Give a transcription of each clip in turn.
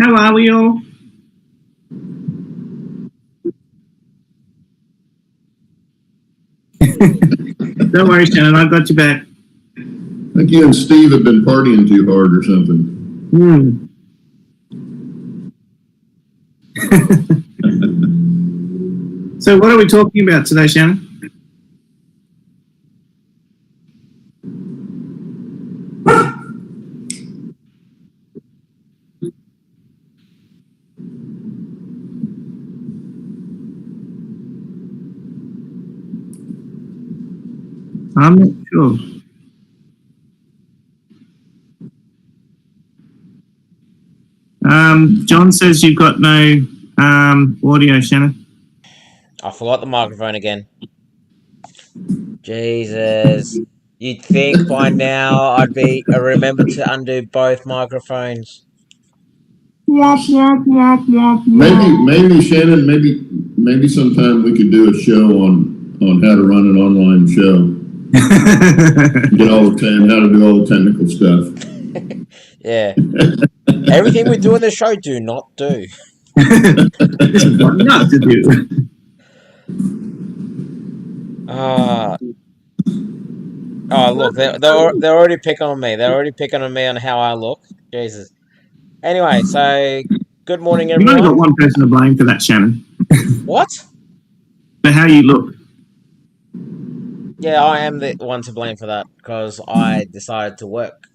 How are we all? Don't worry, Shannon, I've got you back. I think you and Steve have been partying too hard or something. So what are we talking about today, Shannon? I'm not sure. John says you've got no audio, Shannon. I forgot the microphone again. Jesus. You'd think by now I'd remember to undo both microphones. Maybe Shannon, maybe sometime we could do a show on how to run an online show. Get how to do all the technical stuff. Yeah. Everything we do in the show, do not do. Not to do. Oh, look, they're already picking on me. They're already picking on me on how I look. Jesus. Anyway, so good morning, everyone. You've only got one person to blame for that, Shannon. What? For how you look. Yeah, I am the one to blame for that because I decided to work.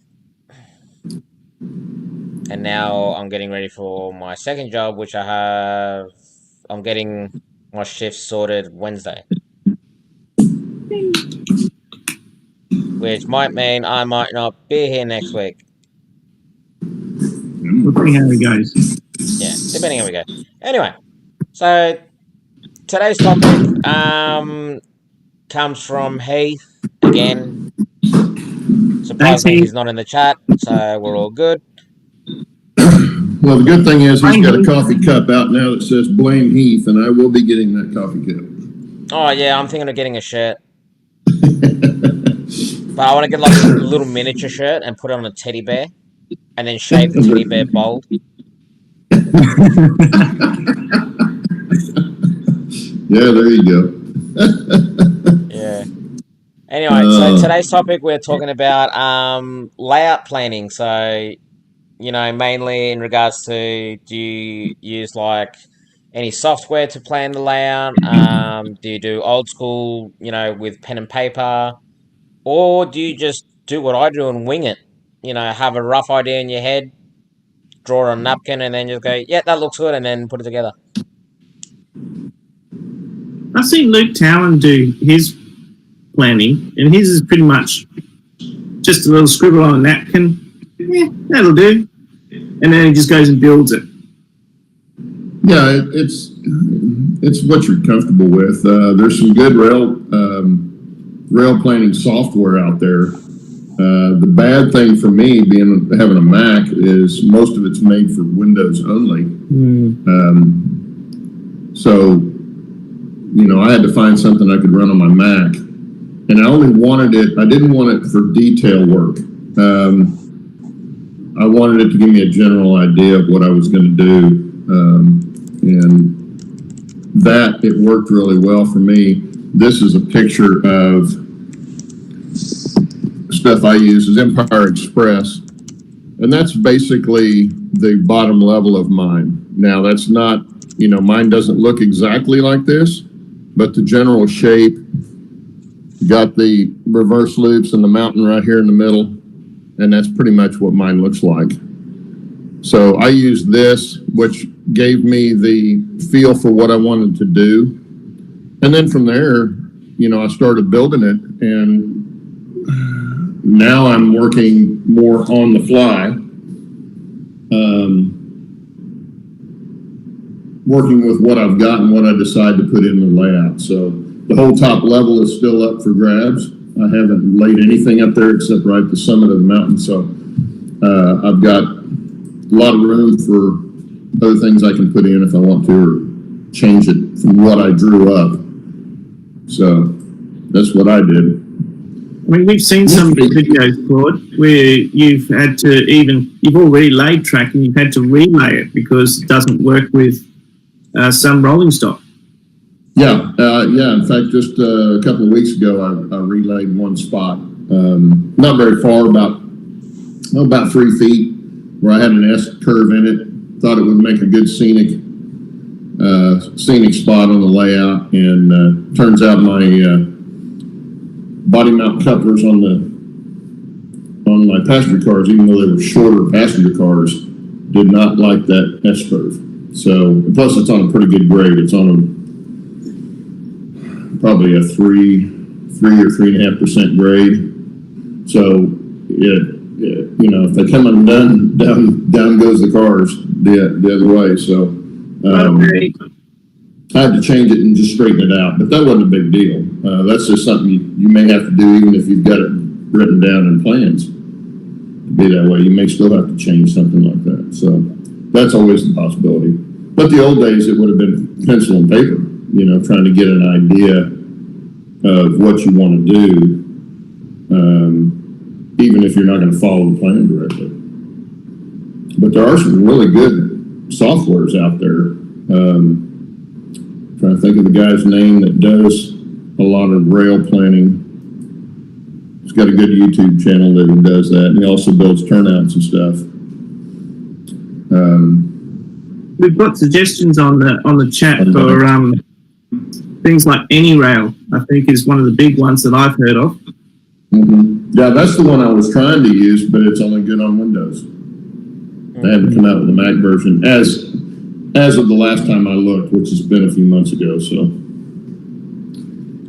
And now I'm getting ready for my second job, which I'm getting my shift sorted Wednesday. Which might mean I might not be here next week. We'll see how it goes. Yeah, depending on how we go. Anyway, so today's topic comes from Heath again. Surprisingly, he's not in the chat, so we're all good. Well, the good thing is he's got a coffee cup out now that says "Blame Heath," and I will be getting that coffee cup. Oh yeah, I'm thinking of getting a shirt. But I want to get like a little miniature shirt and put it on a teddy bear, and then shave the teddy bear bald. Yeah, there you go. Yeah. Anyway, so today's topic we're talking about layout planning. So, mainly in regards to, do you use like any software to plan the layout? Do you do old school, with pen and paper? Or do you just do what I do and wing it? Have a rough idea in your head, draw a napkin, and then just go, yeah, that looks good, and then put it together. I've seen Luke Towan do his planning, and his is pretty much just a little scribble on a napkin. Yeah, that'll do. And then he just goes and builds it. Yeah, it's what you're comfortable with. There's some good rail planning software out there. The bad thing for me having a Mac is most of it's made for Windows only. So, I had to find something I could run on my Mac, and I didn't want it for detail work. I wanted it to give me a general idea of what I was going to do. And that, it worked really well for me. This is a picture of stuff I use is Empire Express, and that's basically the bottom level of mine. Now that's not, mine doesn't look exactly like this, but the general shape, got the reverse loops and the mountain right here in the middle, and that's pretty much what mine looks like. So I used this, which gave me the feel for what I wanted to do. And then from there, I started building it, and now I'm working more on the fly, working with what I've got and what I decide to put in the layout. So the whole top level is still up for grabs. I haven't laid anything up there except right at the summit of the mountain. So I've got a lot of room for other things I can put in if I want to, or change it from what I drew up. So that's what I did. I mean, we've seen some videos, Claude, where you've already laid track and you've had to relay it because it doesn't work with some rolling stock. Yeah. In fact, just a couple of weeks ago, I relayed one spot, not very far, about 3 feet, where I had an S curve in it. Thought it would make a good scenic spot on the layout, and turns out my body mount couplers on my passenger cars, even though they were shorter passenger cars, did not like that S curve. So, plus it's on a pretty good grade. It's on probably a 3 or 3.5% grade. So if they come undone, down goes the cars the other way. So I had to change it and just straighten it out, but that wasn't a big deal. That's just something you may have to do, even if you've got it written down in plans to be that way. You may still have to change something like that. So that's always a possibility. But the old days, it would have been pencil and paper, trying to get an idea of what you want to do, even if you're not going to follow the plan directly. But there are some really good softwares out there. Trying to think of the guy's name that does a lot of rail planning. He's got a good YouTube channel that he does that, and he also builds turnouts and stuff. We've got suggestions on the chat for things like AnyRail. I think is one of the big ones that I've heard of. Mm-hmm. Yeah, that's the one I was trying to use, but it's only good on Windows. They haven't come out with a Mac version as of the last time I looked, which has been a few months ago. So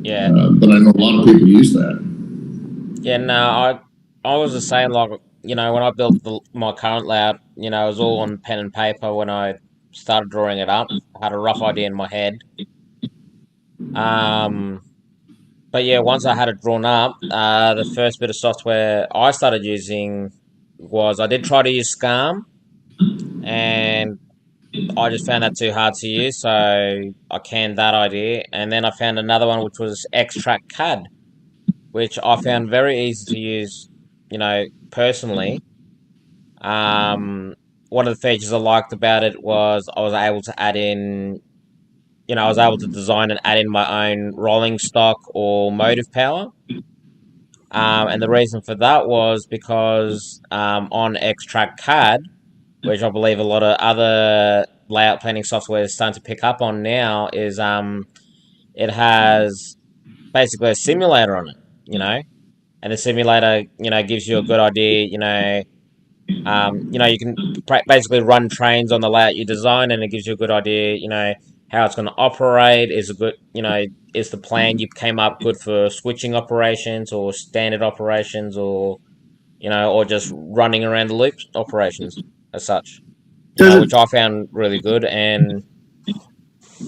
yeah, but I know a lot of people use that. Yeah, no, I was the same. Like, when I built my current layout, it was all on pen and paper when I started drawing it up. I had a rough idea in my head. But yeah, once I had it drawn up, the first bit of software I started using was I did try to use Scam, and I just found that too hard to use, so I canned that idea. And then I found another one which was Extract CAD, which I found very easy to use, personally. One of the features I liked about it was I was able to add in, I was able to design and add in my own rolling stock or motive power. And the reason for that was because on Extract CAD, which I believe a lot of other layout planning software is starting to pick up on now, is it has basically a simulator on it, and the simulator, gives you a good idea, you can basically run trains on the layout you design, and it gives you a good idea, how it's going to operate. Is a good, is the plan you came up good for switching operations or standard operations, or or just running around the loop operations as such. Which I found really good, and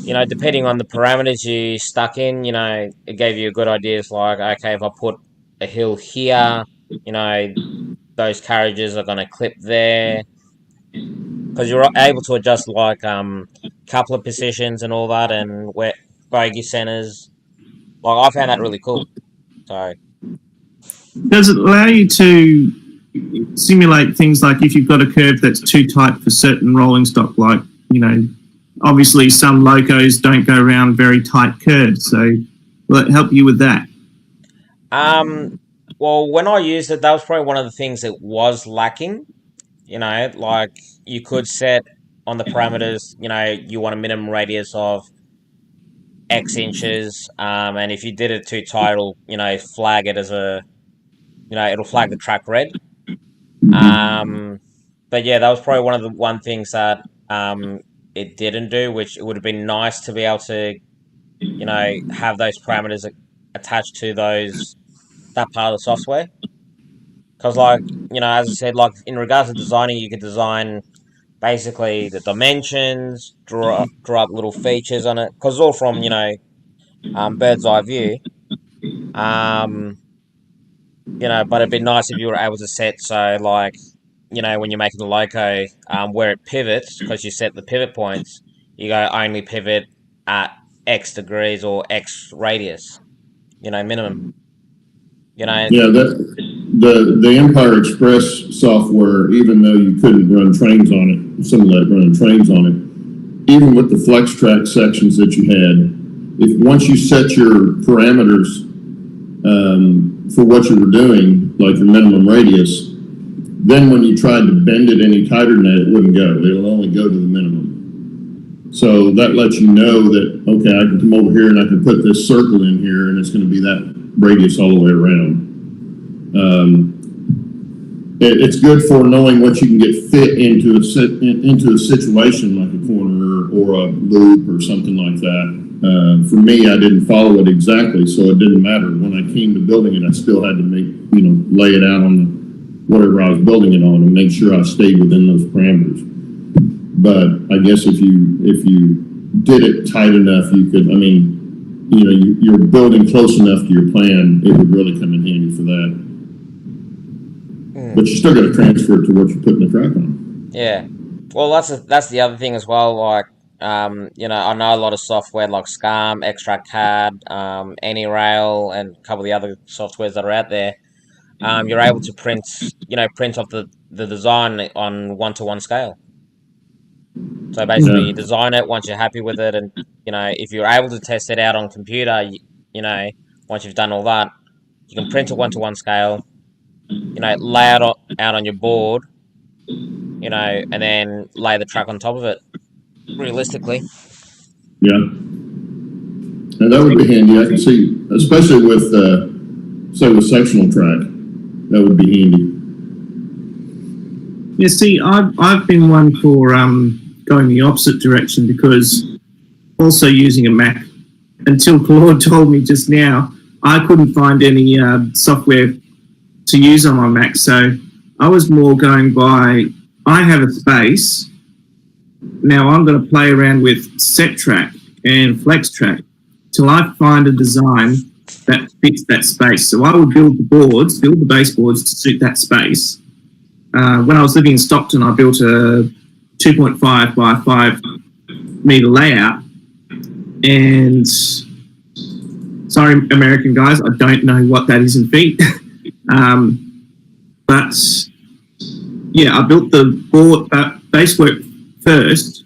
depending on the parameters you stuck in, it gave you a good ideas like, okay, if I put a hill here, those carriages are going to clip there, because you're able to adjust like coupler positions and all that, and where bogey centers. Like, I found that really cool. So does it allow you to simulate things like if you've got a curve that's too tight for certain rolling stock, like, obviously some locos don't go around very tight curves, so will it help you with that? Well, when I used it, that was probably one of the things that was lacking. Like, you could set on the parameters, you want a minimum radius of X inches, and if you did it too tight, it'll, flag it as it'll flag the track red. But yeah, that was probably one of the things that it didn't do, which it would have been nice to be able to, have those parameters attached to that part of the software. Because, like, as I said, like, in regards to designing, you could design basically the dimensions, draw up little features on it, because it's all from, bird's eye view. But it'd be nice if you were able to set, so, like, when you're making the loco, where it pivots, because you set the pivot points, you go only pivot at X degrees or X radius, minimum. You know. Yeah, the Empire Express software, even though you couldn't run trains on it, some let run trains on it, even with the flex track sections that you had, if once you set your parameters for what you were doing, like your minimum radius, then when you tried to bend it any tighter than that, it wouldn't go. It'll only go to the minimum. So that lets you know that, okay, I can come over here and I can put this circle in here and it's going to be that radius all the way around. It's good for knowing what you can get fit into a situation like a corner or a loop or something like that. For me, I didn't follow it exactly, so it didn't matter. When I came to building it, I still had to lay it out on whatever I was building it on and make sure I stayed within those parameters. But I guess if you did it tight enough, you could. You're building close enough to your plan, it would really come in handy for that. But you still got to transfer it to what you're putting the track on. Yeah. Well, that's the other thing as well. Like, I know a lot of software like SCARM, ExtractCAD, AnyRail, and a couple of the other softwares that are out there. You're able to print off the design on 1-to-1 scale. So basically, you design it once you're happy with it, and if you're able to test it out on computer, once you've done all that, you can print a 1-to-1 scale. Lay it out on your board, and then lay the track on top of it. Realistically. Yeah. And that would be handy. I can see, especially with sectional track, that would be handy. Yeah, see, I've been one for going the opposite direction because also using a Mac. Until Claude told me just now, I couldn't find any software to use on my Mac, so I was more going by, I have a space, now I'm going to play around with set track and flex track till I find a design that fits that space. So I would build the baseboards to suit that space. When I was living in Stockton, I built a 2.5 by 5 meter layout, and sorry, American guys, I don't know what that is in feet. But yeah, I built the board base work first,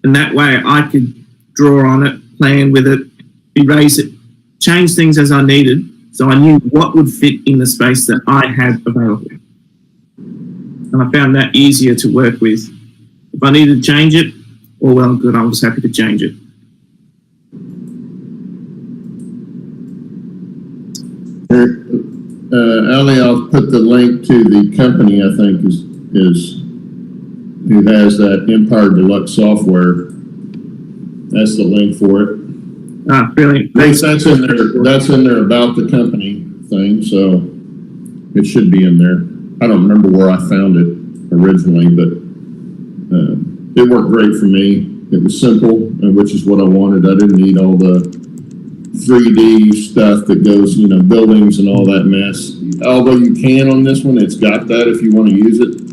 and that way I could draw on it, plan with it, erase it, change things as I needed, so I knew what would fit in the space that I had available. And I found that easier to work with. If I needed to change it, all well and good, I was happy to change it. Ally, I'll put the link to the company I think is who has that Empire Deluxe software. That's the link for it. Ah, brilliant. Thanks. That's in there. That's in there about the company thing, so it should be in there. I don't remember where I found it originally, but it worked great for me. It was simple, which is what I wanted. I didn't need all the 3D stuff that goes, buildings and all that mess. Although you can on this one, it's got that if you want to use it,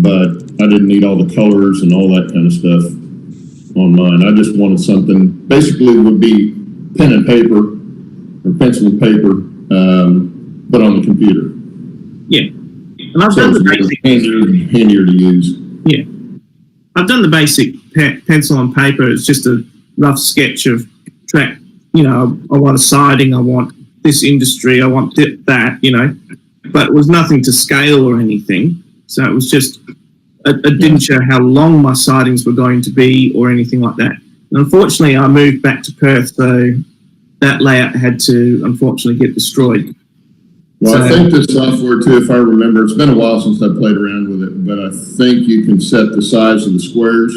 but I didn't need all the colors and all that kind of stuff on mine. I just wanted something, basically would be pen and paper or pencil and paper, but on the computer. Yeah. And I've done the basic. Handier to use. Yeah. I've done the basic pencil and paper. It's just a rough sketch of track. I want a siding, I want this industry, I want that, but it was nothing to scale or anything. So it was just, it didn't show how long my sidings were going to be or anything like that. And unfortunately, I moved back to Perth, so that layout had to, unfortunately, get destroyed. Well, I think the software, too, if I remember, it's been a while since I played around with it, but I think you can set the size of the squares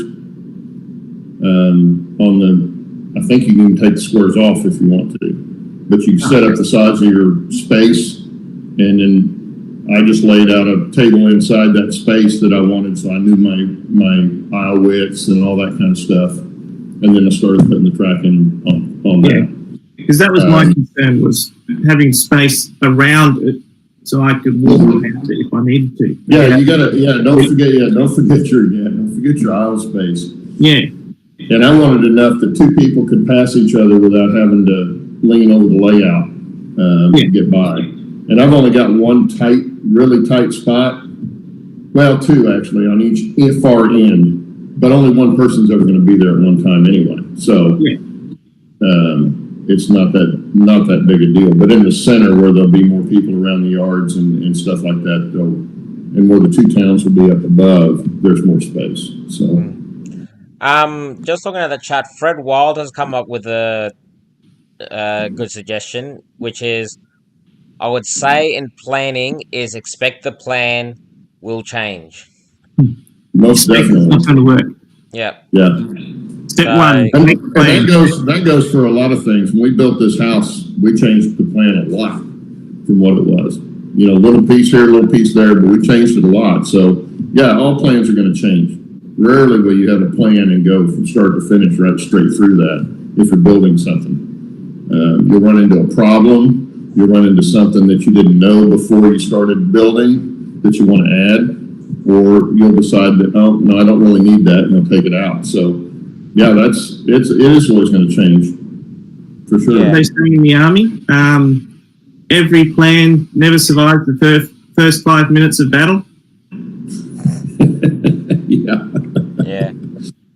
I think you can take the squares off if you want to, but you can set up the size of your space, and then I just laid out a table inside that space that I wanted, so I knew my aisle widths and all that kind of stuff, and then I started putting the track in on that. Because that was my concern, was having space around it so I could walk around it if I needed to. Yeah, you gotta. Yeah, don't forget your aisle space. Yeah. And I wanted enough that two people could pass each other without having to lean over the layout to get by. And I've only got one tight, really tight spot. Well, two actually on each far end, but only one person's ever going to be there at one time anyway. So it's not that big a deal. But in the center where there'll be more people around the yards and stuff like that, and where the two towns will be up above, there's more space. So, just looking at the chat, Fred Wild has come up with a good suggestion, which is, I would say in planning is expect the plan will change. most definitely. It's not going to work. Yeah. Yeah. Step So- one. And make the plan. that goes for a lot of things. When we built this house, we changed the plan a lot from what it was. You know, little piece here, little piece there, but we changed it a lot. So, yeah, all plans are going to change. Rarely will you have a plan and go from start to finish right straight through that if you're building something. You'll run into a problem. You'll run into something that you didn't know before you started building that you want to add, or you'll decide that, oh, no, I don't really need that, and you'll take it out. So, yeah, it is always going to change, for sure. Yeah. They say in the army, every plan never survives the first 5 minutes of battle. Yeah. Yeah.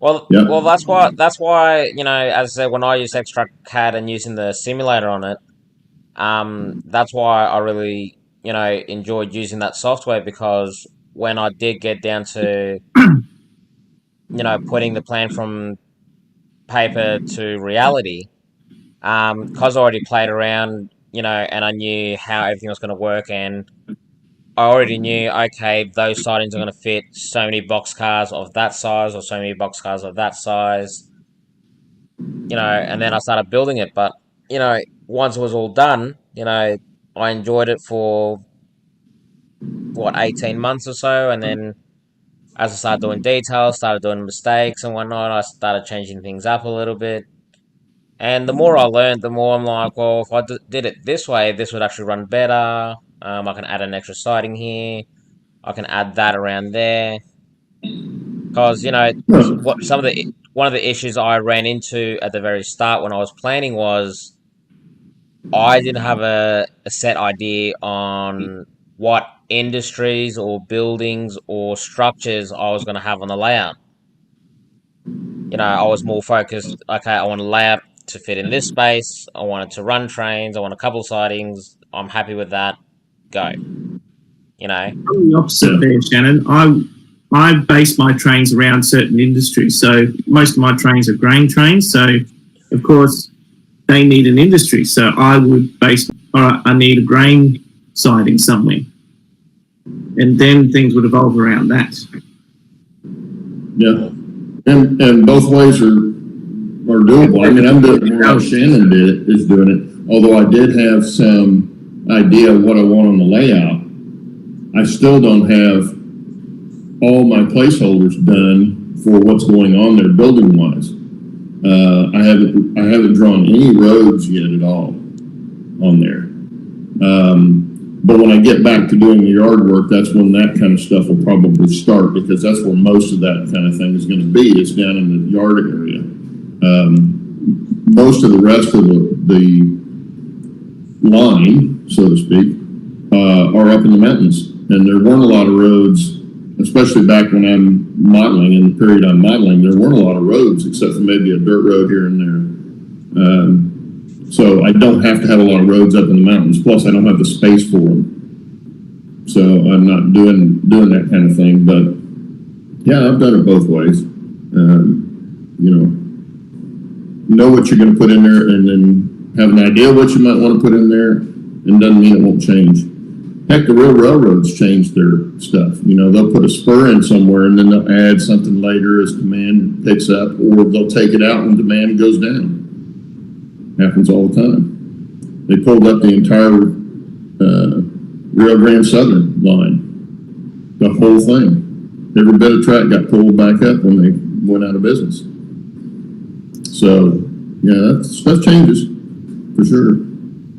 Well, Yeah. well, that's why, you know, as I said, when I use Extract CAD and using the simulator on it, that's why I really, you know, enjoyed using that software, because when I did get down to, you know, putting the plan from paper to reality, because I already played around, you know, and I knew how everything was going to work, and I already knew, okay, those sidings are going to fit so many boxcars of that size or so many boxcars of that size, you know, and then I started building it. But, you know, once it was all done, you know, I enjoyed it for, 18 months or so, and then as I started doing details, started doing mistakes and whatnot, I started changing things up a little bit. And the more I learned, the more I'm like, well, if I did it this way, this would actually run better. I can add an extra siding here. I can add that around there. Because, you know, one of the issues I ran into at the very start when I was planning was I didn't have a set idea on what industries or buildings or structures I was going to have on the layout. You know, I was more focused, okay, I want a layout to fit in this space. I want it to run trains. I want a couple sidings. I'm happy with that. Go. You know? I'm the opposite there, Shannon. I base my trains around certain industries. So most of my trains are grain trains. So, of course, they need an industry. So I would base, all right, I need a grain siding somewhere. And then things would evolve around that. Yeah. And both ways are doable. I mean, I'm doing it how Shannon is doing it. Although I did have some idea of what I want on the layout, I still don't have all my placeholders done for what's going on there building wise. I haven't drawn any roads yet at all on there. But when I get back to doing the yard work, that's when that kind of stuff will probably start, because that's where most of that kind of thing is going to be. It's down in the yard area. Most of the rest of the line, so to speak, are up in the mountains, and there weren't a lot of roads, especially back when I'm modeling. In the period I'm modeling, there weren't a lot of roads except for maybe a dirt road here and there. So I don't have to have a lot of roads up in the mountains. Plus, I don't have the space for them. So I'm not doing that kind of thing. But yeah, I've done it both ways. You know what you're going to put in there, and then have an idea what you might want to put in there, and doesn't mean it won't change. Heck, the real railroads change their stuff. You know, they'll put a spur in somewhere, and then they'll add something later as demand picks up, or they'll take it out when demand goes down. Happens all the time. They pulled up the entire Rio Grande Southern line, the whole thing. Every bit of track got pulled back up when they went out of business. So, yeah, that stuff changes for sure.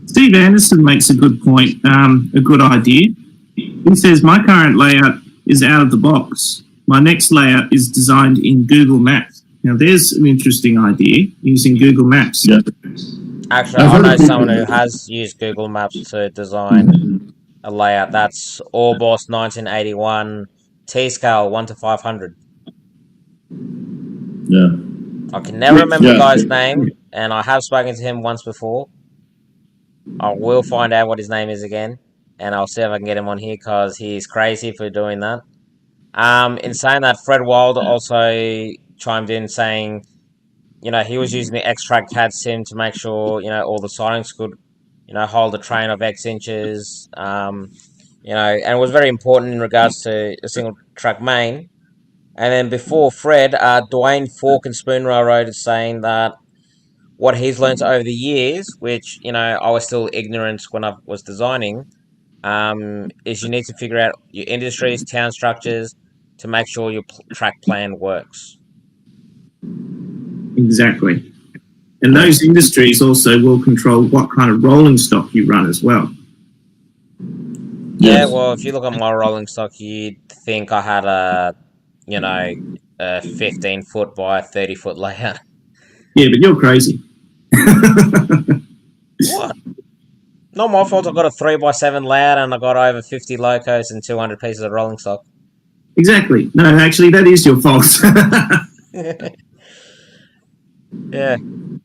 Steve Anderson makes a good point, a good idea. He says, my current layout is out of the box. My next layout is designed in Google Maps. Now, there's an interesting idea, using Google Maps. Yeah. Actually, I've I heard know of people. someone who has used Google Maps to design a layout. That's Orbost 1981 T-scale 1 to 500. Yeah. I can never remember the Yeah. guy's name, and I have spoken to him once before. I will find out what his name is again, and I'll see if I can get him on here because he's crazy for doing that. In saying that, Fred Wilder also chimed in saying, he was using the X-Track CAD sim to make sure, all the sidings could, hold a train of X inches, and it was very important in regards to a single track main. And then before Fred, Dwayne Fork and Spoon Railroad is saying that what he's learned over the years, which, I was still ignorant when I was designing, is you need to figure out your industries, town structures, to make sure your track plan works. Exactly. And those industries also will control what kind of rolling stock you run as well. Yeah, Yes. well, if you look at my rolling stock, you'd think I had a 15-foot by 30-foot layout. Yeah, but you're crazy. What? Not my fault. I got a 3x7 layout and I got over 50 locos and 200 pieces of rolling stock. Exactly. No, actually, that is your fault. Yeah.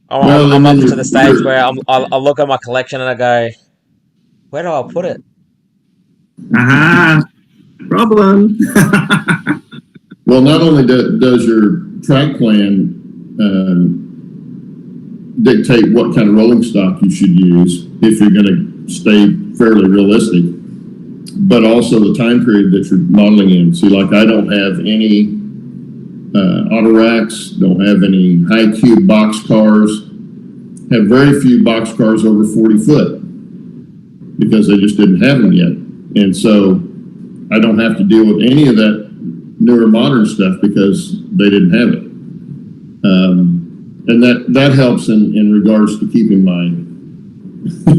Well, I'm and up then to the stage where I'll look at my collection and I go, where do I put it? Aha, problem. well, not only does your track plan dictate what kind of rolling stock you should use if you're going to stay fairly realistic, but also the time period that you're modeling in. See, like I don't have any auto racks, don't have any high cube box cars, have very few box cars over 40 foot because they just didn't have them yet. And so I don't have to deal with any of that newer modern stuff because they didn't have it. And that helps in regards to keeping my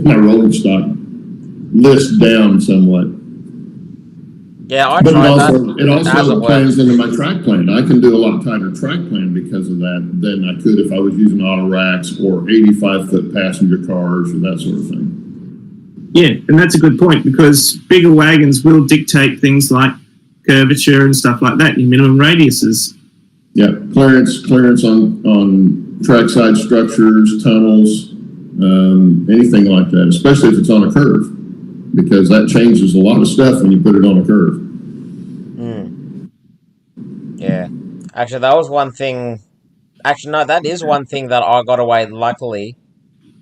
my rolling stock list down somewhat. Yeah, I But tried that. it also Hasn't plans worked. into my track plan. I can do a lot tighter track plan because of that than I could if I was using auto racks or 85-foot passenger cars or that sort of thing. Yeah, and that's a good point because bigger wagons will dictate things like curvature and stuff like that, your minimum radiuses. Yeah, clearance on trackside structures, tunnels, anything like that, especially if it's on a curve, because that changes a lot of stuff when you put it on a curve. Yeah. Actually, that was one thing. Actually, no, that is one thing that I got away luckily,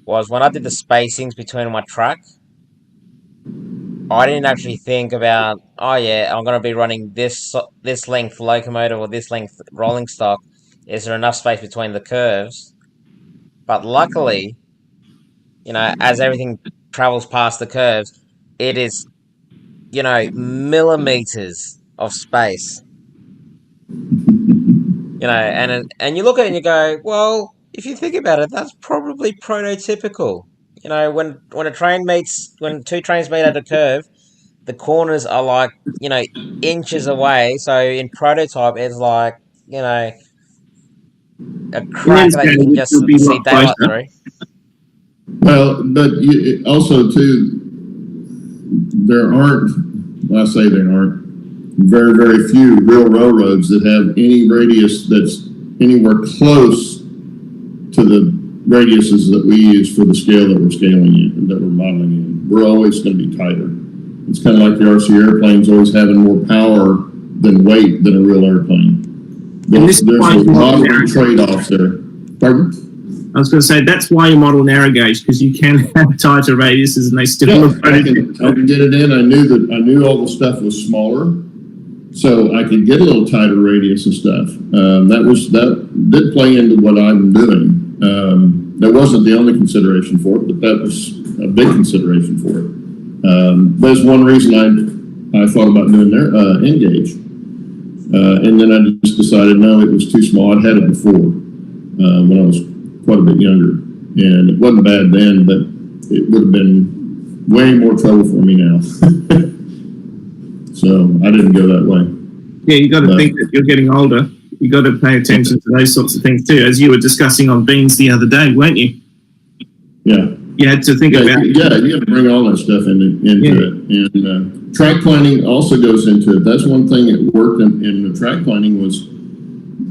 was when I did the spacings between my track, I didn't actually think about, oh yeah, I'm going to be running this length locomotive or this length rolling stock. Is there enough space between the curves? But luckily, as everything travels past the curves, it is, millimeters of space. And you look at it and you go, well, if you think about it, that's probably prototypical. When two trains meet at a curve, the corners are like, inches away. So in prototype, it's like, a In crack end that scale, you can which just will be a see lot daylight closer. through. Well, but also too, there aren't. Well, I say there aren't. Very, very few real railroads that have any radius that's anywhere close to the radiuses that we use for the scale that we're scaling in, that we're modeling in. We're always going to be tighter. It's kind of like the RC airplanes always having more power than weight than a real airplane. There's a lot of trade-offs there. Pardon? I was going to say, that's why you model narrow gauge, because you can have tighter radiuses and they still look I can get it in. I knew all the stuff was smaller, so I could get a little tighter radius and stuff. That did play into what I'm doing. That wasn't the only consideration for it, but that was a big consideration for it. That's one reason I thought about doing their end gauge. And then I just decided, no, it was too small. I'd had it before when I was quite a bit younger. And it wasn't bad then, but it would have been way more trouble for me now. So I didn't go that way. Yeah, you got to think that you're getting older. You got to pay attention to those sorts of things too, as you were discussing on beans the other day, weren't you? Yeah. You had to think about. Yeah, you have to bring all that stuff into it. And track planning also goes into it. That's one thing that worked in the track planning was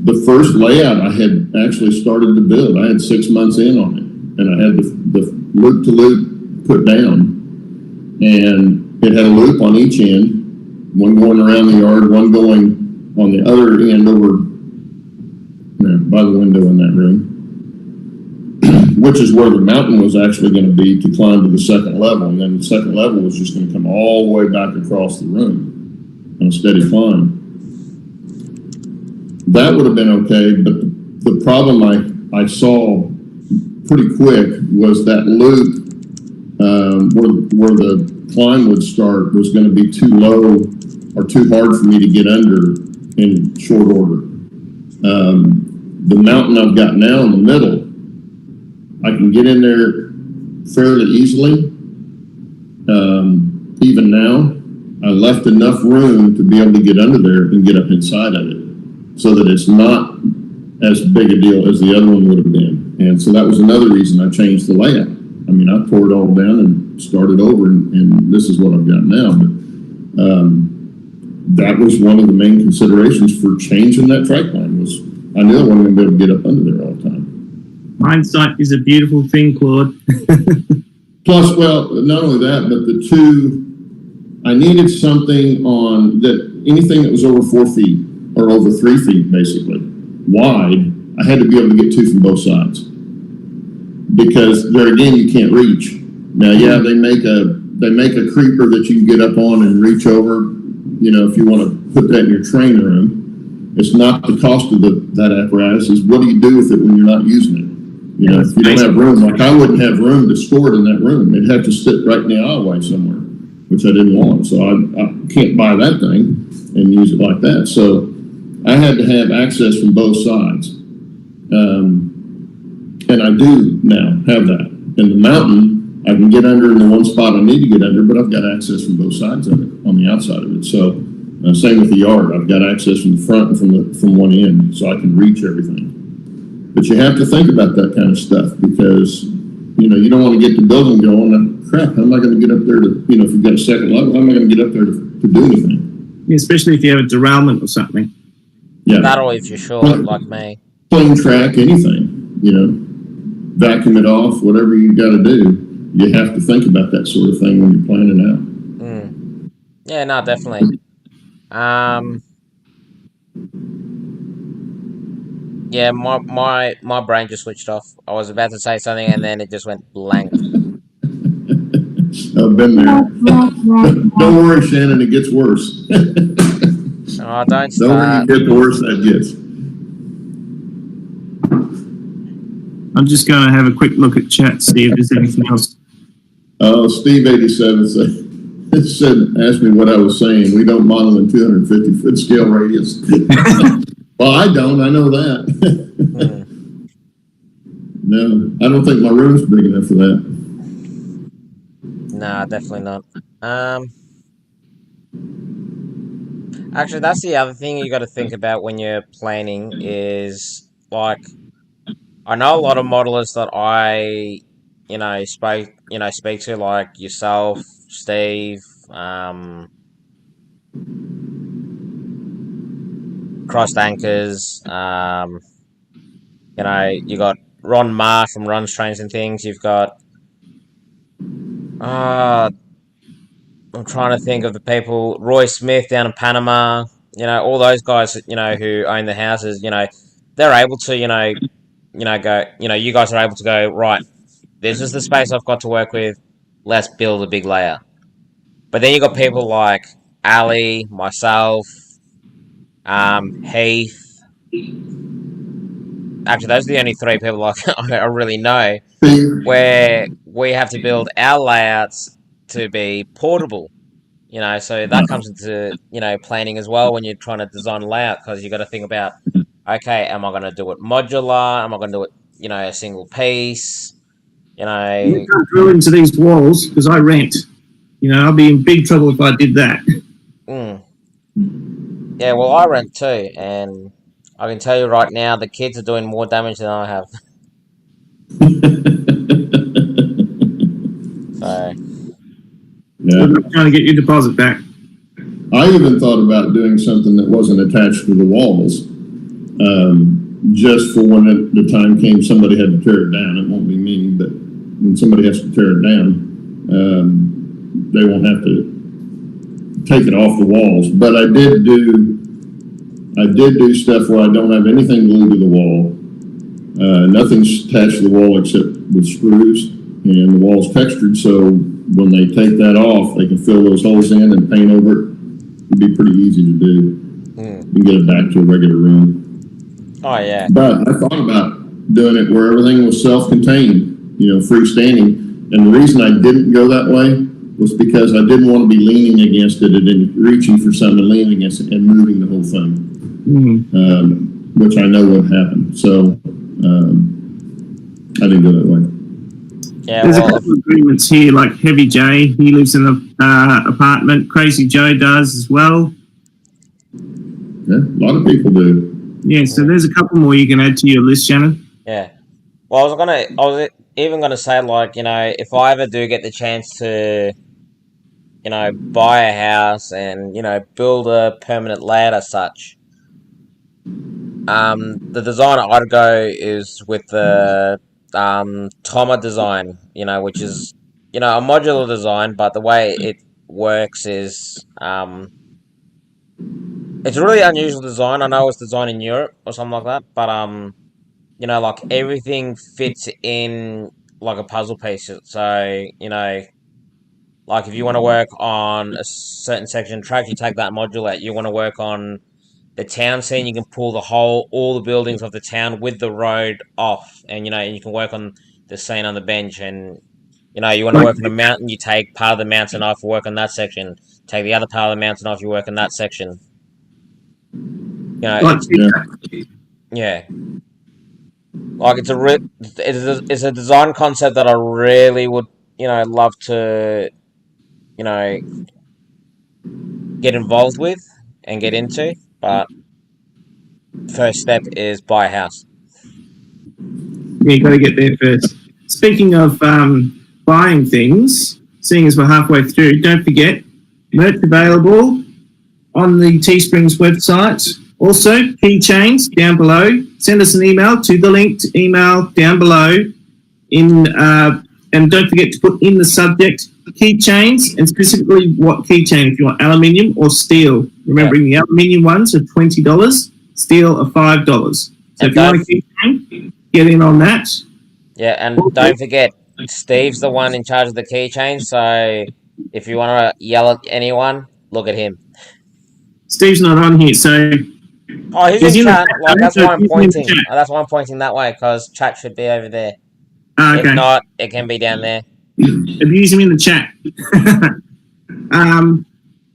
the first layout I had actually started to build. I had 6 months in on it, and I had the loop to loop put down, and it had a loop on each end, one going around the yard, one going on the other end over by the window in that room, which is where the mountain was actually going to be to climb to the second level. And then the second level was just going to come all the way back across the room on a steady climb. That would have been okay, but the problem I saw pretty quick was that loop where the climb would start was going to be too low or too hard for me to get under in short order. The mountain I've got now in the middle, I can get in there fairly easily. Even now, I left enough room to be able to get under there and get up inside of it so that it's not as big a deal as the other one would have been. And so that was another reason I changed the layout. I mean, I tore it all down and started over, and this is what I've got now. But that was one of the main considerations for changing that track line was I knew I wasn't going to be able to get up under there all the time. Hindsight is a beautiful thing, Claude. Plus, well, not only that, but the two, I needed something on that, anything that was over 4 feet or over 3 feet, basically, wide, I had to be able to get to from both sides. Because there again, you can't reach. Now, yeah, they make a creeper that you can get up on and reach over, if you want to put that in your train room. It's not the cost of that apparatus, is what do you do with it when you're not using it? If you don't have room, like I wouldn't have room to store it in that room. It'd have to sit right in the aisleway somewhere, which I didn't want. So I can't buy that thing and use it like that. So I had to have access from both sides. And I do now have that. In the mountain, I can get under in the one spot I need to get under, but I've got access from both sides of it, on the outside of it. So same with the yard. I've got access from the front and from one end, so I can reach everything. But you have to think about that kind of stuff because, you don't want to get the building going. Crap, how am I going to get up there to, if you've got a second level, how am I going to get up there to do anything? Yeah, especially if you have a derailment or something. Yeah. Not only if you're short, like me. Plane track, anything, vacuum it off, whatever you got to do. You have to think about that sort of thing when you're planning out. Yeah, no, definitely. Yeah, my brain just switched off. I was about to say something and then it just went blank. I've been there. Don't worry, Shannon, it gets worse. Oh, don't start. The more you get, the worse that gets. I'm just going to have a quick look at chat, see if there's anything else. Steve87 asked me what I was saying. We don't model in 250-foot scale radius. Well, I don't. I know that. No, I don't think my room's big enough for that. Nah, definitely not. Actually, that's the other thing you got to think about when you're planning is, like, I know a lot of modelers that I, speak to, like yourself, Steve, Crossed Anchors, you got Ron Ma from Runs, Trains and Things, you've got, I'm trying to think of the people, Roy Smith down in Panama, all those guys, who own the houses, they're able to, go, you guys are able to go, right, this is the space I've got to work with, let's build a big layer. But then you got people like Ali, myself, Heath. Actually, those are the only 3 people I really know where we have to build our layouts to be portable. So that comes into, planning as well when you're trying to design a layout, because you got to think about, okay, am I going to do it modular? Am I going to do it, a single piece? You can't drill into these walls because I rent. I'll be in big trouble if I did that. Yeah, well, I rent too, and I can tell you right now, the kids are doing more damage than I have. Yeah. We're trying to get your deposit back. I even thought about doing something that wasn't attached to the walls, just for when the time came somebody had to tear it down. It won't be me, but when somebody has to tear it down, they won't have to take it off the walls. But I did do stuff where I don't have anything glued to the wall. Nothing's attached to the wall except with screws, and the wall's textured, so when they take that off, they can fill those holes in and paint over it. It'd be pretty easy to do. And get it back to a regular room. Oh yeah. But I thought about doing it where everything was self-contained, freestanding. And the reason I didn't go that way was because I didn't want to be leaning against it and reaching for something, leaning against it, and moving the whole thing, which I know would happen. So I didn't go that way. Yeah, there's a couple of agreements here, like Heavy J, he lives in an apartment. Crazy Joe does as well. Yeah, a lot of people do. Yeah, so there's a couple more you can add to your list, Shannon. Yeah. Well, I was even gonna say, like, if I ever do get the chance to, buy a house and, build a permanent layout as such, the design I'd go is with the Toma design, which is, a modular design, but the way it works is, it's a really unusual design. I know it's designed in Europe or something like that, but, like everything fits in like a puzzle piece. So, like if you want to work on a certain section of track, you take that module out. You want to work on the town scene, you can pull all the buildings of the town with the road off, and you can work on the scene on the bench. And you want to work on a mountain, you take part of the mountain off, work on that section. Take the other part of the mountain off, you work on that section. Yeah. Like it's a design concept that I really would love to get involved with and get into, but first step is buy a house. Yeah, you got to get there first. Speaking of buying things, seeing as we're halfway through, don't forget, merch available on the Teesprings website. Also, keychains down below. Send us an email to the linked email down below. And don't forget to put in the subject keychains, and specifically what keychain, if you want aluminium or steel. Remembering the aluminium ones are $20, steel are $5. So if you want a keychain, get in on that. Yeah, and don't forget, Steve's the one in charge of the keychain, so if you want to yell at anyone, look at him. Steve's not on here, so... Oh, he's in chat. Like, that's why I'm pointing. That's why I'm pointing that way, because chat should be over there. Okay. If not, it can be down there. Abuse him in the chat.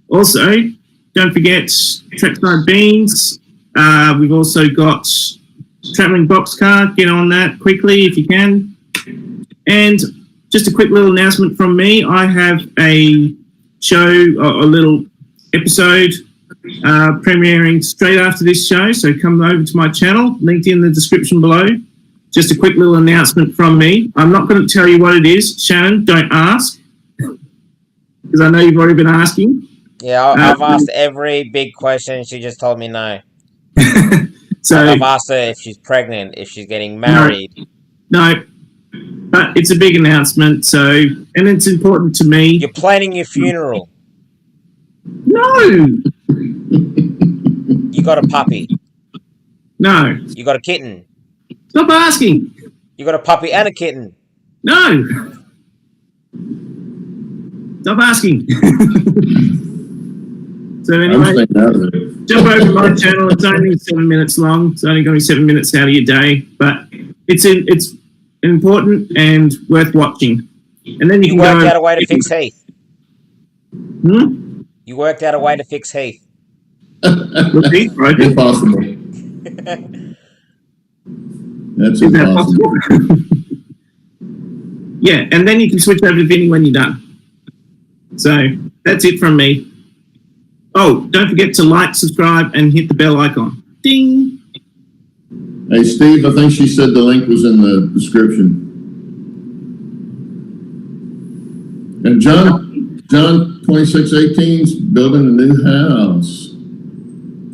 Also, don't forget trackside beans. We've also got travelling boxcar. Get on that quickly if you can. And just a quick little announcement from me. I have a show, a little episode premiering straight after this show. So come over to my channel, linked in the description below. Just a quick little announcement from me. I'm not going to tell you what it is. Shannon, don't ask, because I know you've already been asking. Yeah, I've asked every big question. She just told me no. So I've asked her if she's pregnant, if she's getting married. No, but it's a big announcement. So, and it's important to me. You're planning your funeral. No. You got a puppy. No. You got a kitten. Stop asking. You got a puppy and a kitten. No. Stop asking. So anyway, jump over to my channel. It's only 7 minutes long. It's only going to be 7 minutes out of your day, but it's important and worth watching. And then you can worked out a way to fix Heath. Hmm? You worked out a way to fix Heath. Was Heath broken? Impossible. That's impossible. Yeah, and then you can switch over to Vinny when you're done. So that's it from me. Oh, don't forget to like, subscribe, and hit the bell icon. Ding! Hey, Steve, I think she said the link was in the description. And John, John 2618's building a new house.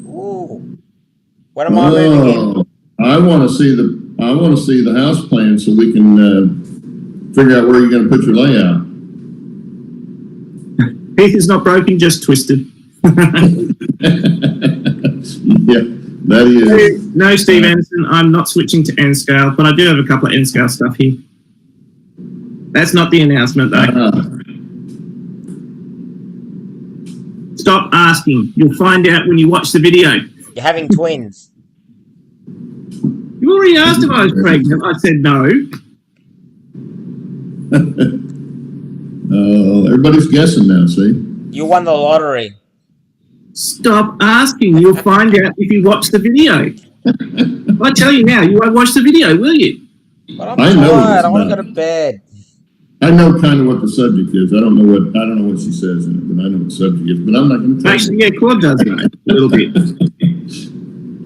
Ooh. When am I moving in? I want to see the house plan so we can figure out where you're going to put your layout. Heath is not broken, just twisted. Yeah, that is. No, Steve Anderson, I'm not switching to N scale, but I do have a couple of N scale stuff here. That's not the announcement, though. Stop asking. You'll find out when you watch the video. You're having twins. You already asked if I was pregnant. I said no. Everybody's guessing now, see? You won the lottery. Stop asking. You'll find out if you watch the video. I tell you now, you won't watch the video, will you? But I'm tired. I want to go to bed. I know kind of what the subject is. I don't know what she says in it, but I know what the subject is. But I'm not going to tell you. Actually, yeah, Claude does know a little bit.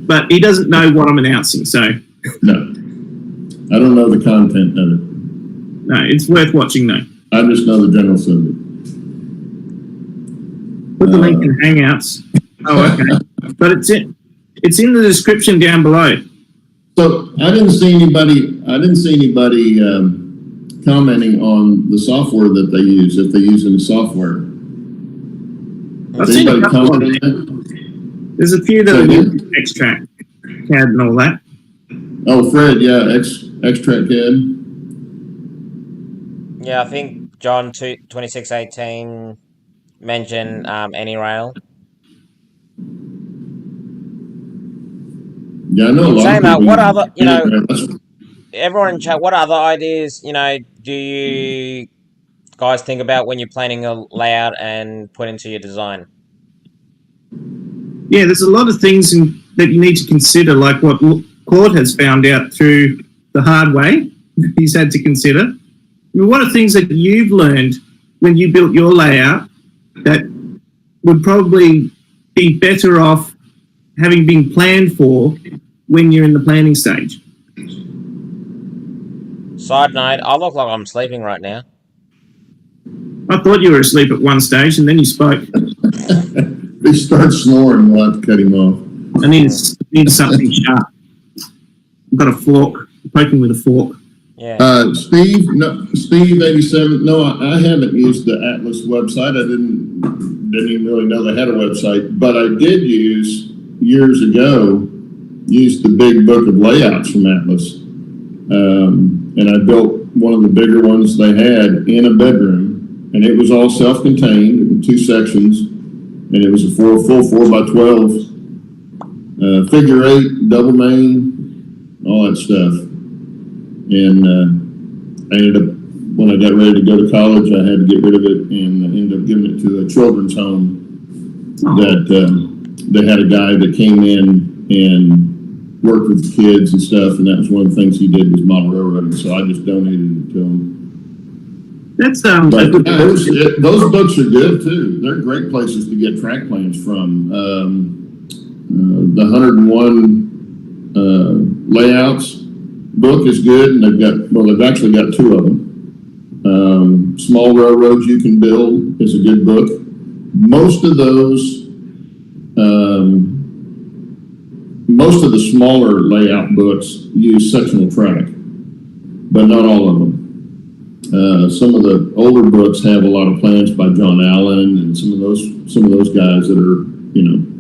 But he doesn't know what I'm announcing, so. No. I don't know the content of it. No, it's worth watching, though. I just know the general subject. Put the link in Hangouts. Oh, okay. But it's in the description down below. So I didn't see anybody commenting on the software that they use, if they use any software. I've seen a couple of them. There's a few that are using Extract CAD and all that. Oh, Fred, yeah, Extract CAD. Yeah, I think John 2618 mentioned AnyRail. Yeah, I know a lot of people. What other, everyone in chat, what other ideas, do you guys think about when you're planning a layout and put into your design? Yeah, there's a lot of things that you need to consider, like what Claude has found out through the hard way. He's had to consider. I mean, what are things that you've learned when you built your layout that would probably be better off having been planned for when you're in the planning stage? Side note, I look like I'm sleeping right now. I thought you were asleep at one stage and then you spoke. If he starts snoring, we'll have to cut him off. I need something sharp. I've got a fork. I'm poking with a fork. Yeah. Steve 87. No, I haven't used the Atlas website. I didn't even really know they had a website, but I did use the big book of layouts from Atlas, and I built one of the bigger ones they had in a bedroom, and it was all self-contained in 2 sections, and it was a full 4x12 figure 8 double main, all that stuff. And I ended up, when I got ready to go to college, I had to get rid of it and ended up giving it to a children's home that they had a guy that came in and worked with kids and stuff, and that was one of the things he did was model railroading, so I just donated it to him. That's but those books are good too. They're great places to get track plans from. The 101 layouts book is good, and they've actually got 2 of them. Small Railroads You Can Build is a good book. Most of the smaller layout books use sectional track, but not all of them. Some of the older books have a lot of plans by John Allen and some of those guys that are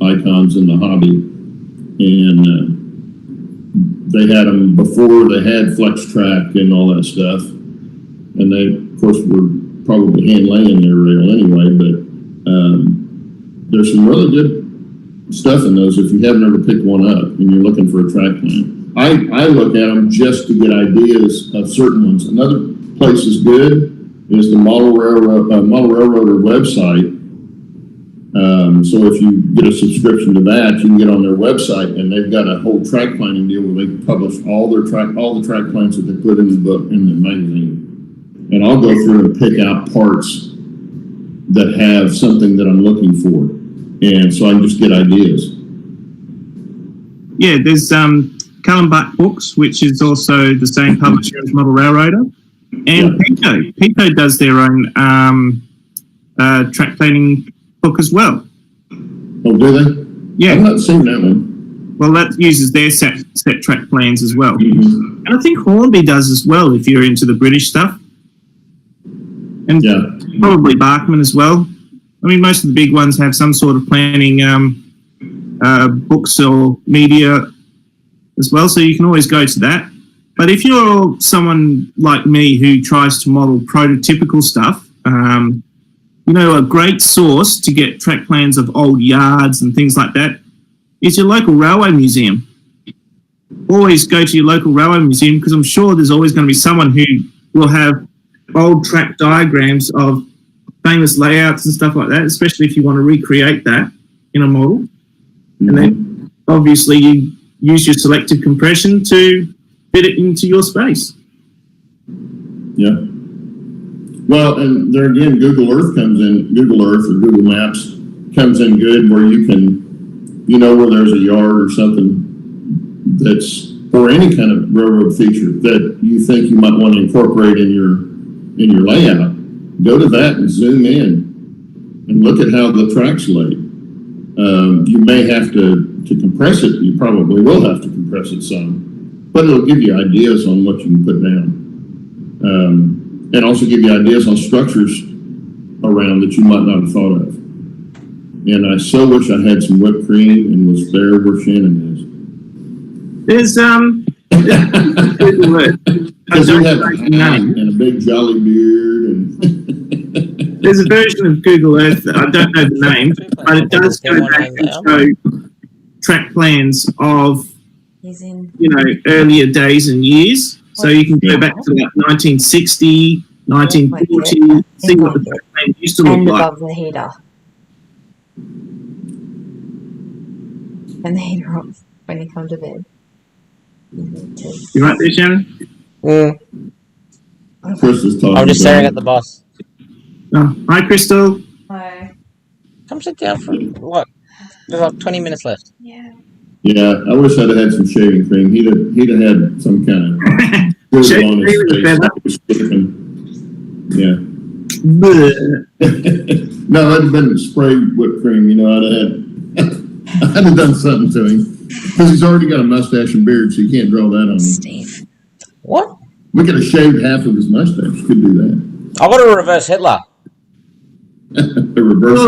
icons in the hobby, and they had them before they had flex track and all that stuff, and they of course were probably hand laying their rail anyway, but there's some really good stuff in those if you haven't ever picked one up and you're looking for a track plan. I look at them just to get ideas of certain ones. Another place is good is the Model Railroader website. So if you get a subscription to that, you can get on their website, and they've got a whole track planning deal where they publish all the track plans that they put in the book in the magazine. And I'll go through and pick out parts that have something that I'm looking for, and so I can just get ideas. Yeah, there's Cullen Buck Books, which is also the same publisher as Model Railroader, and Pico. Pico does their own track planning book as well. Oh, do they? Yeah. I've not seen that one. Well, that uses their set track plans as well. Mm-hmm. And I think Hornby does as well if you're into the British stuff. And probably Barkman as well. I mean, most of the big ones have some sort of planning books or media as well, so you can always go to that. But if you're someone like me who tries to model prototypical stuff, you know, a great source to get track plans of old yards and things like that is your local railway museum. Always go to your local railway museum because I'm sure there's always going to be someone who will have old track diagrams of famous layouts and stuff like that, especially if you want to recreate that in a model. Mm-hmm. And then obviously you use your selective compression to fit it into your space. Yeah. Well, and there again, Google Earth or Google Maps comes in good where you can, you know, where there's a yard or something that's, or any kind of railroad feature that you think you might want to incorporate in your layout, go to that and zoom in and look at how the track's laid. You may have to compress it. You probably will have to compress it some, but it'll give you ideas on what you can put down, and also give you ideas on structures around that you might not have thought of. And I so wish I had some whipped cream and was there where Shannon is. There's because he had a hat and a big jolly beard, and there's a version of Google Earth that I don't know the name, but it does go back and show track plans of, you know, earlier days and years. So you can go back to like 1960, 1940, see what the track plan used to look and like. above the heater. And the heater off when you come to bed. You right there, Shannon? Chris is talking. I'm just staring at the boss. Oh, hi, Crystal. Hi. Come sit down for what? There's like 20 minutes left. Yeah. Yeah, I wish I'd have had some shaving cream. He'd have had some kind of good on his face. Yeah. No, I'd have been sprayed whipped cream. You know, I'd have done something to him because he's already got a mustache and beard, so you can't draw that on him. Steve. What? We could have shaved half of his mustache. Could do that. I got a reverse Hitler. A reverse.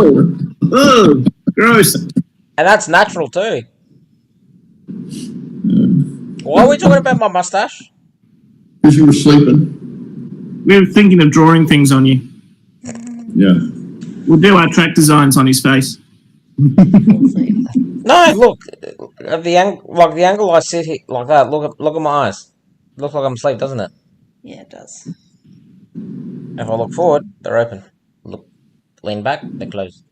Oh, gross. And that's natural too. Why are we talking about my mustache? Because you were sleeping. We were thinking of drawing things on you. Yeah. We'll do our track designs on his face. No, look, the angle I sit here like that. Look at my eyes. Looks like I'm asleep, doesn't it? Yeah, it does. If I look forward, they're open. Lean back, they're closed.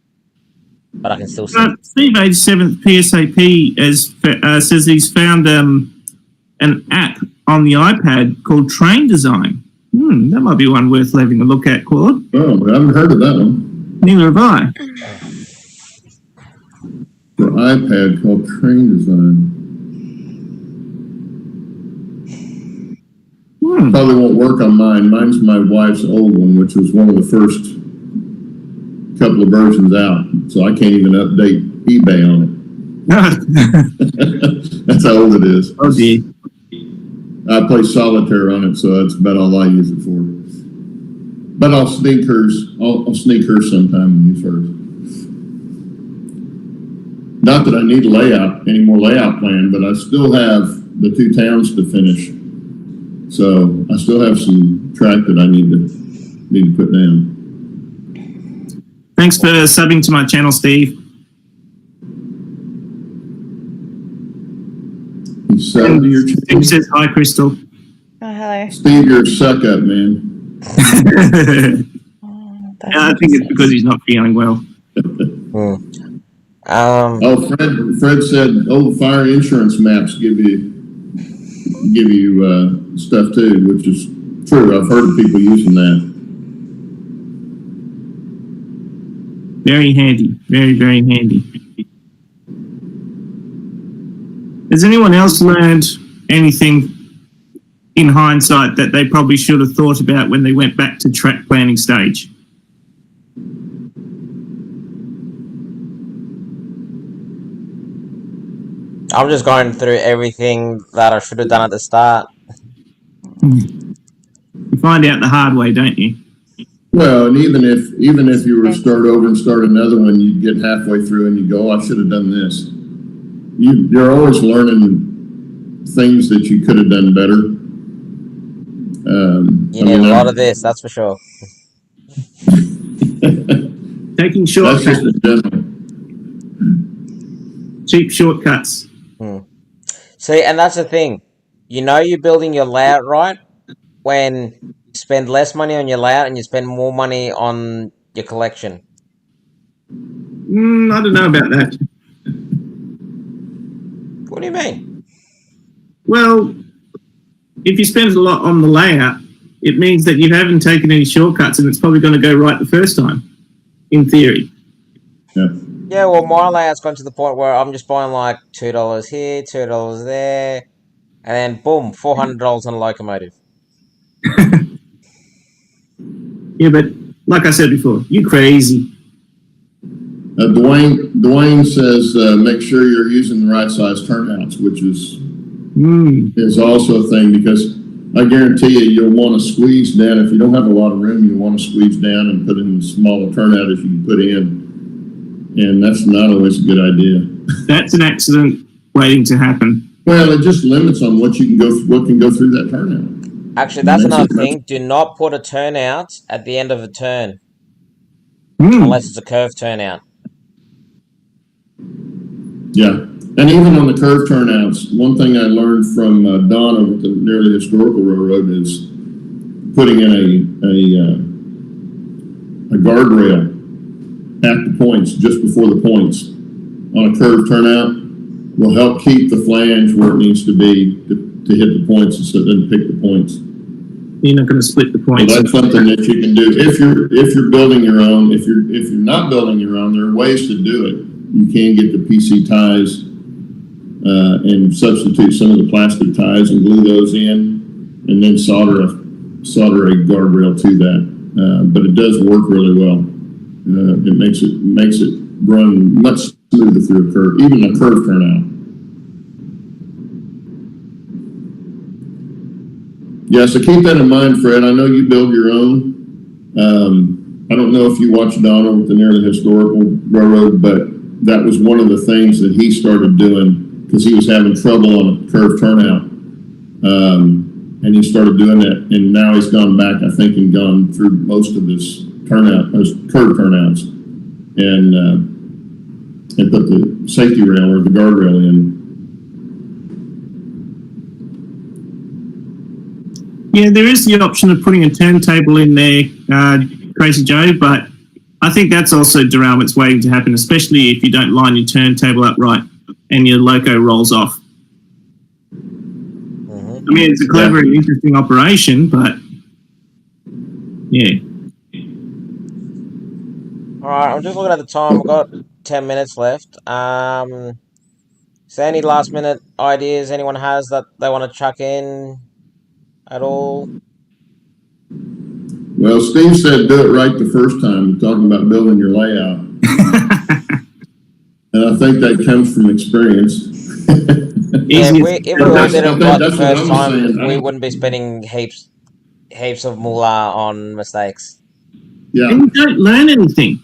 But I can still see. Steve H7th PSAP says he's found an app on the iPad called Train Design. That might be one worth having a look at, Claude. Oh, I haven't heard of that one. Neither have I. For iPad called Train Design. Probably won't work on mine. Mine's my wife's old one, which was one of the first couple of versions out. So I can't even update eBay on it. That's how old it is. Oh, dear. I play solitaire on it, so that's about all I use it for. But I'll sneak hers. I'll sneak hers sometime and use hers. Not that I need any more layout plan, but I still have the 2 towns to finish. So I still have some track that I need to put down. Thanks for subbing to my channel, Steve. You subbed to your Steve channel? says hi, Crystal. Oh, hello. Steve, you're a suck up, man. I think it's because he's not feeling well. Fred said old fire insurance maps give you stuff too, which is true. I've heard of people using that. Very handy. Very, very handy. Has anyone else learned anything in hindsight that they probably should have thought about when they went back to track planning stage? I'm just going through everything that I should have done at the start. You find out the hard way, don't you? Well, and even if you were to start over and start another one, you'd get halfway through and you go, oh, I should have done this. You're always learning things that you could have done better. You need a lot of this, that's for sure. Taking shortcuts. That's just a general. Cheap shortcuts. See, and that's the thing. You know you're building your layout right when you spend less money on your layout and you spend more money on your collection. I don't know about that. What do you mean? Well, if you spend a lot on the layout, it means that you haven't taken any shortcuts and it's probably going to go right the first time, in theory. Yeah. Yeah, well, my layout's gone to the point where I'm just buying like $2 here, $2 there, and then boom, $400 on a locomotive. Yeah, but like I said before, you're crazy. Dwayne says make sure you're using the right size turnouts, which is also a thing, because I guarantee you'll want to squeeze down. If you don't have a lot of room, you'll want to squeeze down and put in a smaller turnout as you can put in. And that's not always a good idea. That's an accident waiting to happen. Well, it just limits on what can go through that turnout. Actually, that's another thing. Do not put a turnout at the end of a turn. Unless it's a curved turnout. Yeah. And even on the curved turnouts, one thing I learned from Don over at the Nearly Historical Railroad is putting in a guardrail at the points, just before the points, on a curved turnout will help keep the flange where it needs to be to hit the points, so it doesn't pick the points. You're not going to split the points. So that's something that you can do if you're building your own. If you're not building your own, there are ways to do it. You can get the PC ties and substitute some of the plastic ties and glue those in, and then solder a guardrail to that. But it does work really well. It makes it run much smoother through a curve, even a curve turnout. Yeah, so keep that in mind, Fred. I know you build your own. I don't know if you watched Donald with the Nearly Historical Railroad, but that was one of the things that he started doing because he was having trouble on a curve turnout. And he started doing that, and now he's gone back, I think, and gone through most of his curve turnouts, and put the safety rail or the guardrail in. Yeah, there is the option of putting a turntable in there, Crazy Joe, but I think that's also derailment's waiting to happen, especially if you don't line your turntable up right and your loco rolls off. I mean, it's a clever and interesting operation, but yeah. All right, I'm just looking at the time. We've got 10 minutes left. Is there any last minute ideas anyone has that they want to chuck in at all? Well, Steve said do it right the first time, talking about building your layout. And I think that comes from experience. Yeah, if we all did it right the first time, we wouldn't be spending heaps of moolah on mistakes. Yeah. And you don't learn anything.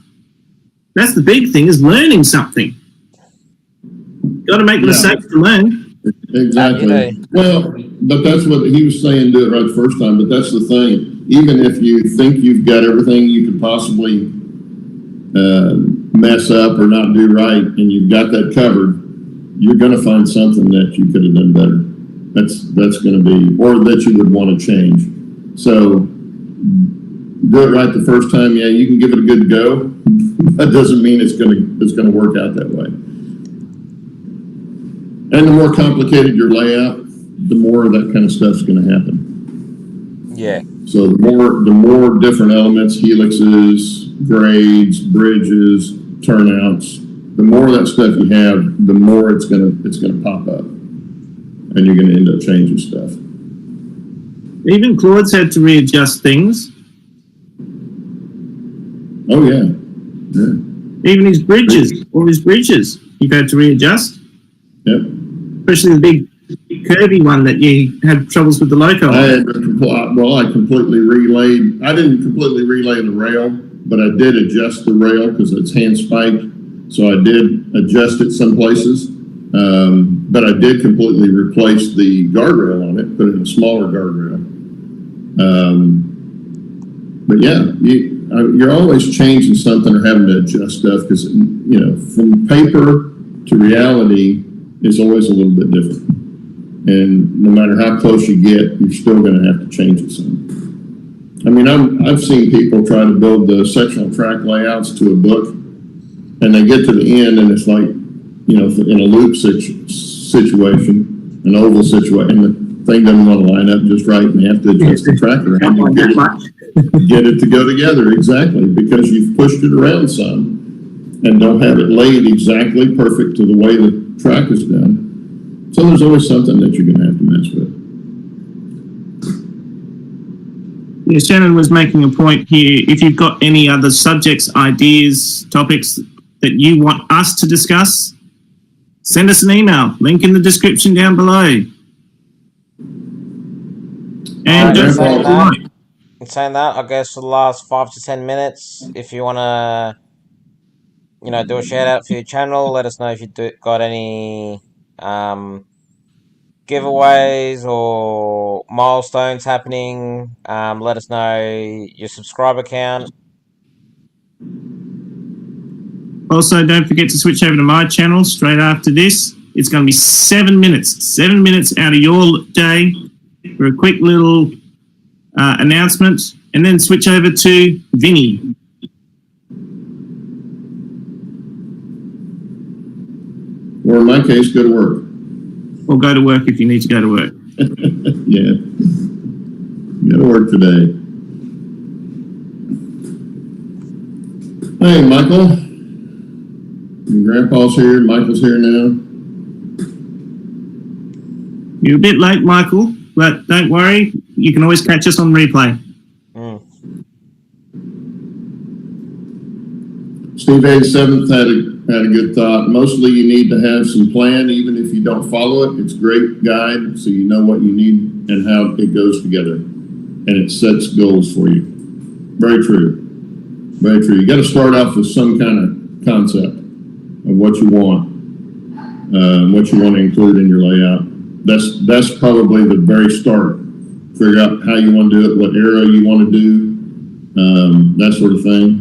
That's the big thing, is learning something. Got to make mistakes to learn. Exactly. Well, but that's what he was saying, do it right the first time. But that's the thing. Even if you think you've got everything you could possibly mess up or not do right, and you've got that covered, you're going to find something that you could have done better. That's going to be, or that you would want to change. So do it right the first time. Yeah, you can give it a good go. That doesn't mean it's going to work out that way. And the more complicated your layout, the more of that kind of stuff's going to happen. Yeah. So the more different elements, helixes, grades, bridges, turnouts, the more of that stuff you have, the more it's gonna pop up, and you're gonna end up changing stuff. Even Claude's had to readjust things. Oh yeah. Even his bridges, all his bridges, you've had to readjust. Yep. especially the big curvy one that you had troubles with the loco. I completely relayed. I didn't completely relay the rail, but I did adjust the rail because it's hand spiked. So I did adjust it some places. But I did completely replace the guardrail on it, put in a smaller guardrail. But yeah, you're always changing something or having to adjust stuff because, you know, from paper to reality is always a little bit different. And no matter how close you get, you're still going to have to change it some. I mean, I've seen people try to build the sectional track layouts to a book, and they get to the end, and it's like, you know, in a loop situation, an oval situation, and the thing doesn't want to line up just right, and they have to adjust the track around and get it to go together exactly, because you've pushed it around some and don't have it laid exactly perfect to the way the track is done. So there's always something that you're going to have to mess with. Yeah, Shannon was making a point here. If you've got any other subjects, ideas, topics that you want us to discuss, send us an email. Link in the description down below. And don't forget saying that, I guess for the last 5 to 10 minutes, if you want to, you know, do a shout out for your channel, let us know if you got any giveaways or milestones happening. Let us know your subscriber count. Also, don't forget to switch over to my channel straight after this. It's going to be 7 minutes. 7 minutes out of your day for a quick little announcement, and then switch over to Vinny. Or in my case, go to work. Or go to work if you need to go to work. Yeah. Go to work today. Hey, Michael. Your grandpa's here. Michael's here now. You're a bit late, Michael, but don't worry. You can always catch us on replay. Steve 87th had a good thought. Mostly you need to have some plan, even if you don't follow it. It's a great guide, so you know what you need and how it goes together. And it sets goals for you. Very true. Very true. You got to start off with some kind of concept of what you want, what you want to include in your layout. That's probably the very start. Figure out how you want to do it, what area you want to do, that sort of thing.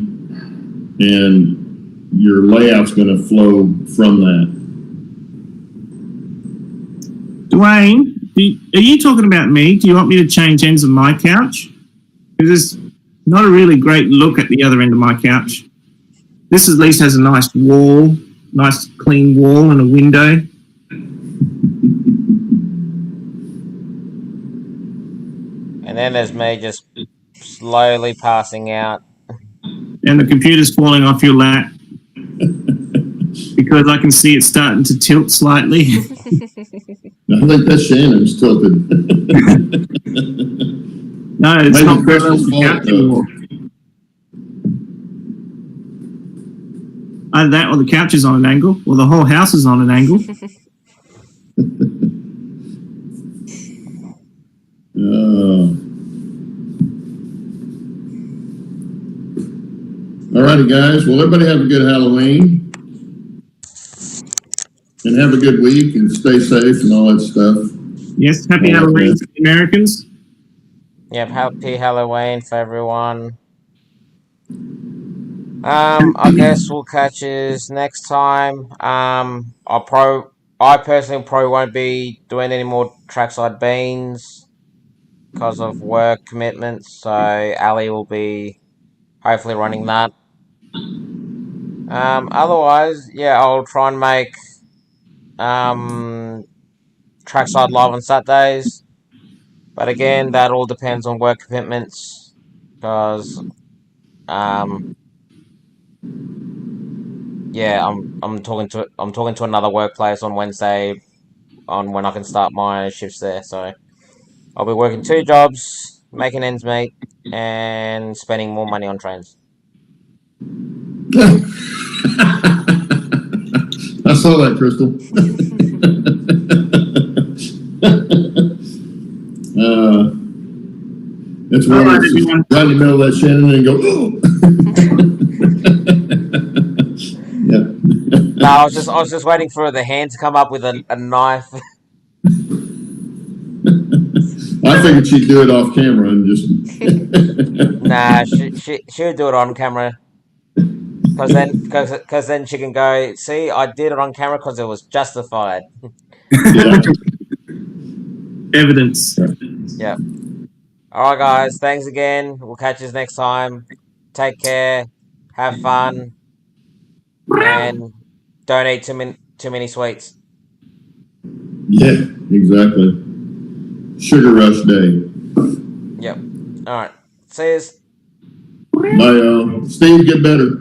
And your layout's going to flow from that. Dwayne, are you talking about me? Do you want me to change ends of my couch? Because it's not a really great look at the other end of my couch. This at least has a nice wall, nice clean wall and a window. And then there's me just slowly passing out. And the computer's falling off your lap because I can see it starting to tilt slightly. I think that's Shannon's tilted. No, it's Maybe not Crystal's fault, anymore. Either that or the couch is on an angle or the whole house is on an angle. Alrighty, guys. Well, everybody have a good Halloween. And have a good week and stay safe and all that stuff. Yes, happy Halloween to the Americans. Yep, happy Halloween for everyone. I guess we'll catch you next time. I personally probably won't be doing any more trackside beans because of work commitments, so Ali will be hopefully running that. Otherwise, yeah, I'll try and make trackside live on Saturdays, but again, that all depends on work commitments, because yeah, I'm talking to another workplace on Wednesday on when I can start my shifts there, so I'll be working 2 jobs, making ends meet, and spending more money on trains. I saw that, Crystal. That's All one right, that's just everyone. right in the middle of that Shannon and go, oh. Yeah. No, I was just waiting for the hand to come up with a knife. I figured she'd do it off camera and just. Nah, she would do it on camera. Cause then she can go, see, I did it on camera because it was justified. Yeah. Evidence. Yep. All right, guys. Thanks again. We'll catch you next time. Take care. Have fun, and don't eat too many sweets. Yeah, exactly. Sugar rush day. Yep. All right. See you. Bye, y'all. Steve, get better.